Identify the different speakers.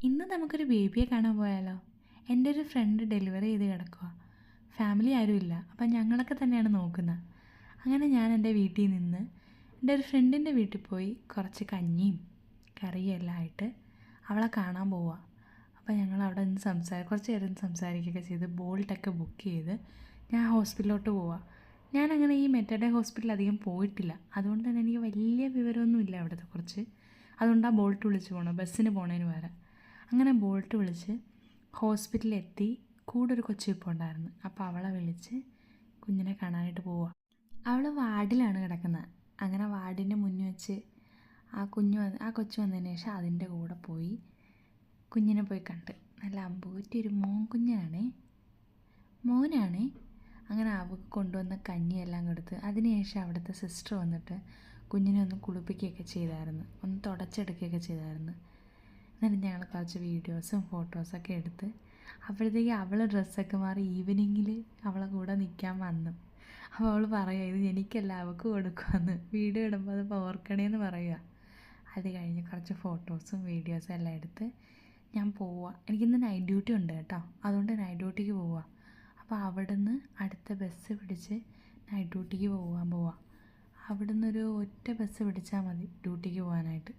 Speaker 1: ഇന്ന് നമുക്കൊരു ബേബിയെ കാണാൻ പോയാലോ? എൻ്റെ ഒരു ഫ്രണ്ട് ഡെലിവറി ചെയ്ത് കിടക്കുക. ഫാമിലി ആരുമില്ല, അപ്പം ഞങ്ങളൊക്കെ തന്നെയാണ് നോക്കുന്നത്. അങ്ങനെ ഞാൻ എൻ്റെ വീട്ടിൽ നിന്ന് എൻ്റെ ഒരു ഫ്രണ്ടിൻ്റെ വീട്ടിൽ പോയി കുറച്ച് കഞ്ഞിയും കറിയും എല്ലാം ആയിട്ട് അവളെ കാണാൻ പോവുക. അപ്പോൾ ഞങ്ങൾ അവിടെ നിന്ന് കുറച്ച് നേരം സംസാരിക്കുകയൊക്കെ ചെയ്ത് ബോൾട്ടൊക്കെ ബുക്ക് ചെയ്ത് ഞാൻ ഹോസ്പിറ്റലിലോട്ട് പോവുക. ഞാനങ്ങനെ ഈ മെറ്റഡേ ഹോസ്പിറ്റലിൽ അധികം പോയിട്ടില്ല, അതുകൊണ്ട് തന്നെ എനിക്ക് വലിയ വിവരമൊന്നുമില്ല അവിടുത്തെ കുറിച്ച്. അതുകൊണ്ടാണ് ബോൾട്ട് വിളിച്ച് പോകണം, ബസ്സിന് പോണതിന് വരെ. അങ്ങനെ ബോൾട്ട് വിളിച്ച് ഹോസ്പിറ്റലിലെത്തി. കൂടെ ഒരു കൊച്ചു ഇപ്പോൾ ഉണ്ടായിരുന്നു. അപ്പോൾ അവളെ വിളിച്ച് കുഞ്ഞിനെ കാണാനായിട്ട് പോവുക. അവൾ വാർഡിലാണ് കിടക്കുന്നത്. അങ്ങനെ വാർഡിൻ്റെ മുന്നിൽ വെച്ച് ആ കൊച്ചു വന്നതിന് ശേഷം അതിൻ്റെ കൂടെ പോയി കുഞ്ഞിനെ പോയി കണ്ട്. നല്ല അമ്പൂറ്റി ഒരു മോനാണേ. അങ്ങനെ അവൾക്ക് കൊണ്ടുവന്ന കഞ്ഞിയെല്ലാം കൊടുത്ത് അതിനുശേഷം അവിടുത്തെ സിസ്റ്റർ വന്നിട്ട് കുഞ്ഞിനെ ഒന്ന് കുളിപ്പിക്കുകയൊക്കെ ചെയ്തായിരുന്നു, ഒന്ന് തുടച്ചെടുക്കുകയൊക്കെ ചെയ്തായിരുന്നു. എന്നിട്ട് ഞങ്ങൾ കുറച്ച് വീഡിയോസും ഫോട്ടോസൊക്കെ എടുത്ത് അപ്പോഴത്തേക്ക് അവൾ ഡ്രസ്സൊക്കെ മാറി ഈവനിങ്ങിൽ അവളെ കൂടെ നിൽക്കാൻ വന്നു. അപ്പോൾ അവൾ പറയുക, ഇത് എനിക്കല്ല അവൾക്ക് കൊടുക്കുമെന്ന്, വീഡിയോ ഇടുമ്പോൾ അത് ഓർക്കണേന്ന് പറയുക. അത് കഴിഞ്ഞ് കുറച്ച് ഫോട്ടോസും വീഡിയോസും എല്ലാം എടുത്ത് ഞാൻ പോവുക. എനിക്കിന്ന് നൈറ്റ് ഡ്യൂട്ടി ഉണ്ട് കേട്ടോ, അതുകൊണ്ട് നൈറ്റ് ഡ്യൂട്ടിക്ക് പോവുക. അപ്പോൾ അവിടുന്ന് അടുത്ത ബസ് പിടിച്ച് നൈറ്റ് ഡ്യൂട്ടിക്ക് പോവുക. അവിടുന്ന് ഒരു ഒറ്റ ബസ് പിടിച്ചാൽ മതി ഡ്യൂട്ടിക്ക് പോകാനായിട്ട്.